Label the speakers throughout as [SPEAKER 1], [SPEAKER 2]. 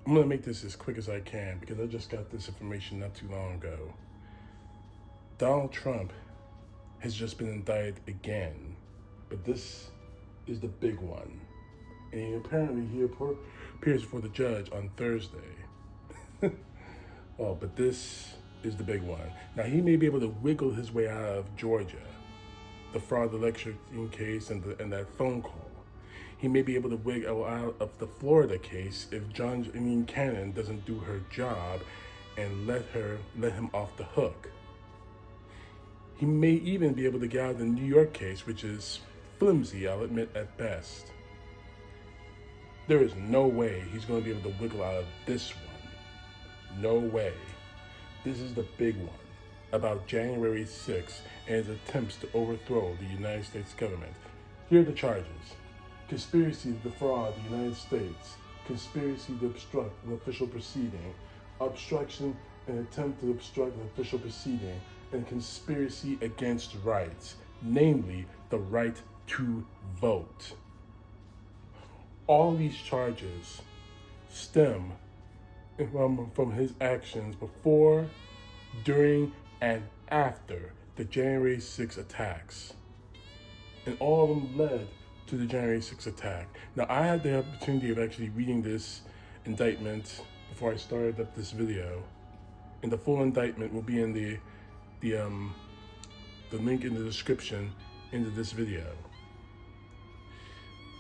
[SPEAKER 1] I'm gonna make this as quick as I can because I just got this information not too long ago. Donald Trump has just been indicted again, but this is the big one. And apparently he appears before the judge on Thursday. Oh, but this is the big one. Now he may be able to wiggle his way out of Georgia, the fraud election case and that phone call. He may be able to wiggle out of the Florida case if Cannon doesn't do her job and let him off the hook. He may even be able to get out of the New York case, which is flimsy, I'll admit, at best. There is no way he's going to be able to wiggle out of this one. No way. This is the big one about January 6th and his attempts to overthrow the United States government. Here are the charges. Conspiracy to defraud the United States, conspiracy to obstruct an official proceeding, obstruction and attempt to obstruct an official proceeding, and conspiracy against rights, namely the right to vote. All these charges stem from his actions before, during, and after the January 6 attacks. And all of them led to the January 6 attack. Now, I had the opportunity of actually reading this indictment before I started up this video, and the full indictment will be in the link in the description into this video.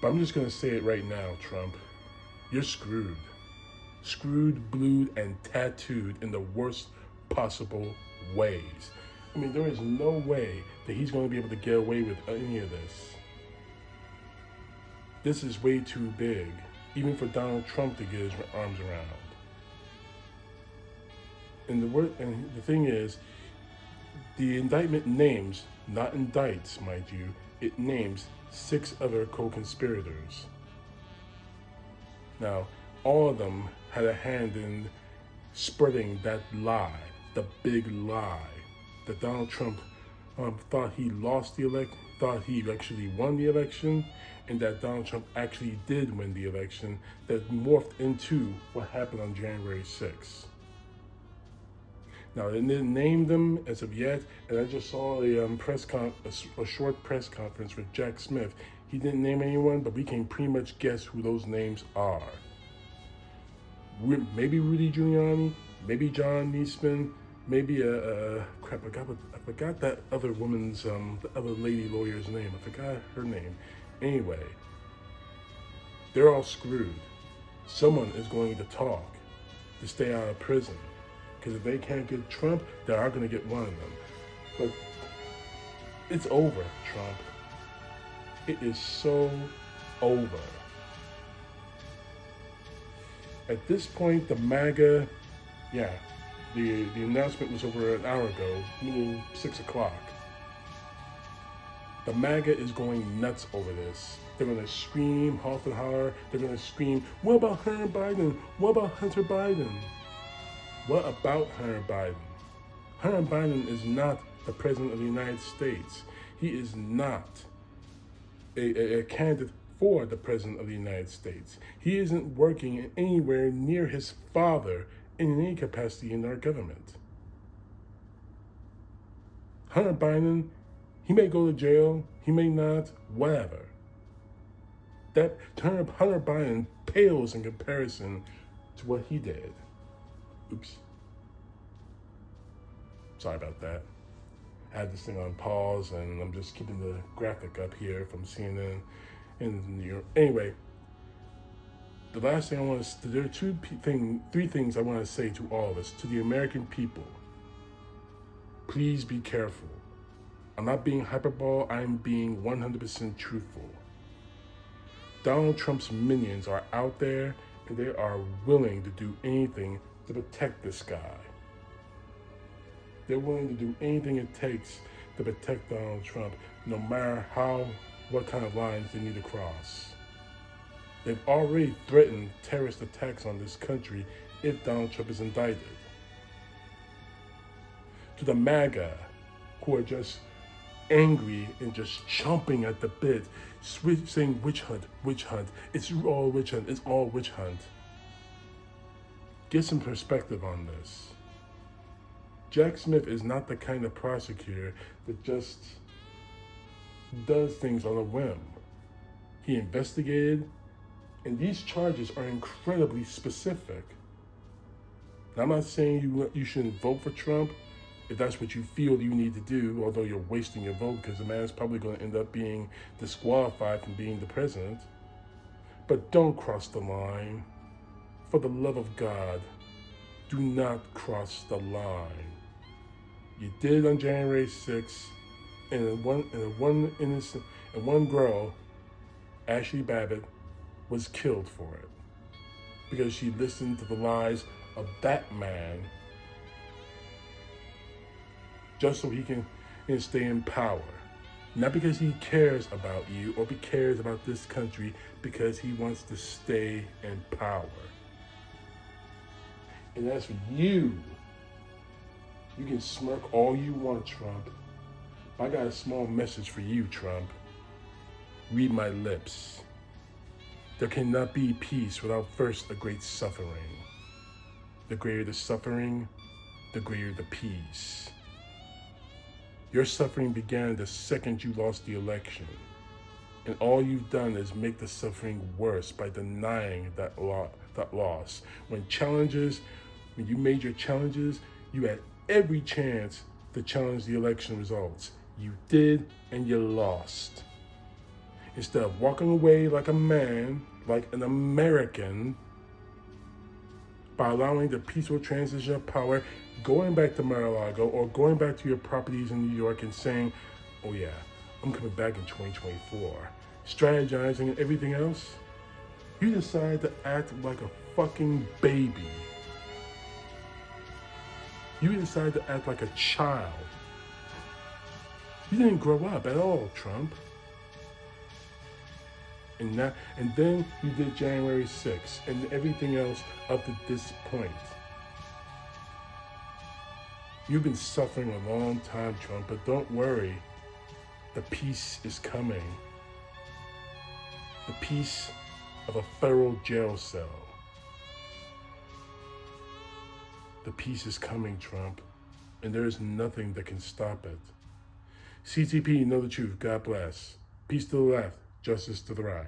[SPEAKER 1] But I'm just gonna say it right now, Trump. You're screwed. Screwed, blued, and tattooed in the worst possible ways. I mean, there is no way that he's going to be able to get away with any of this. This is way too big, even for Donald Trump to get his arms around. And the thing is, the indictment names, not indicts, mind you, it names 6 other co-conspirators. Now, all of them had a hand in spreading that lie, the big lie, that Donald Trump thought he lost the election, thought he actually won the election, and that Donald Trump actually did win the election, that morphed into what happened on January 6th. Now, they didn't name them as of yet, and I just saw a short press conference with Jack Smith. He didn't name anyone, but we can pretty much guess who those names are. Maybe Rudy Giuliani, maybe John Niesman, maybe I forgot that other woman's, the other lady lawyer's name. I forgot her name. Anyway, they're all screwed. Someone is going to talk to stay out of prison. Because if they can't get Trump, they are going to get one of them. But it's over, Trump. It is so over. At this point, the MAGA, the announcement was over an hour ago, meaning 6 o'clock. The MAGA is going nuts over this. They're going to scream, hoff and holler. They're going to scream, what about Hunter Biden? What about Hunter Biden? What about Hunter Biden? Hunter Biden is not the President of the United States. He is not a candidate for the President of the United States. He isn't working anywhere near his father in any capacity in our government. Hunter Biden, he may go to jail, he may not, whatever. That Hunter Biden pales in comparison to what he did. Oops. Sorry about that. I had this thing on pause and I'm just keeping the graphic up here from CNN in New York. Anyway, the last thing I want to, there are three things I want to say to all of us, to the American people. Please be careful. I'm not being hyperbole, I'm being 100% truthful. Donald Trump's minions are out there and they are willing to do anything to protect this guy. They're willing to do anything it takes to protect Donald Trump, no matter what kind of lines they need to cross. They've already threatened terrorist attacks on this country if Donald Trump is indicted. To the MAGA, who are just angry and just chomping at the bit, saying witch hunt, it's all witch hunt, it's all witch hunt. Get some perspective on this. Jack Smith is not the kind of prosecutor that just does things on a whim. He investigated, and these charges are incredibly specific. Now, I'm not saying you shouldn't vote for Trump if that's what you feel you need to do, although you're wasting your vote because the man is probably going to end up being disqualified from being the president. But don't cross the line. For the love of God, do not cross the line. You did on January 6th, and one girl, Ashley Babbitt, was killed for it because she listened to the lies of that man just so he can stay in power. Not because he cares about you or he cares about this country, because he wants to stay in power. And as for you, you can smirk all you want, Trump. I got a small message for you, Trump. Read my lips. There cannot be peace without first a great suffering. The greater the suffering, the greater the peace. Your suffering began the second you lost the election. And all you've done is make the suffering worse by denying that loss. When you made your challenges, you had every chance to challenge the election results. You did, and you lost. Instead of walking away like a man, like an American, by allowing the peaceful transition of power, going back to Mar-a-Lago or going back to your properties in New York and saying, oh yeah, I'm coming back in 2024, strategizing and everything else, you decide to act like a fucking baby. You decide to act like a child. You didn't grow up at all, Trump. And then you did January 6th and everything else up to this point. You've been suffering a long time, Trump, but don't worry. The peace is coming. The peace of a federal jail cell. The peace is coming, Trump, and there is nothing that can stop it. CTP, know the truth. God bless. Peace to the left, justice to the right.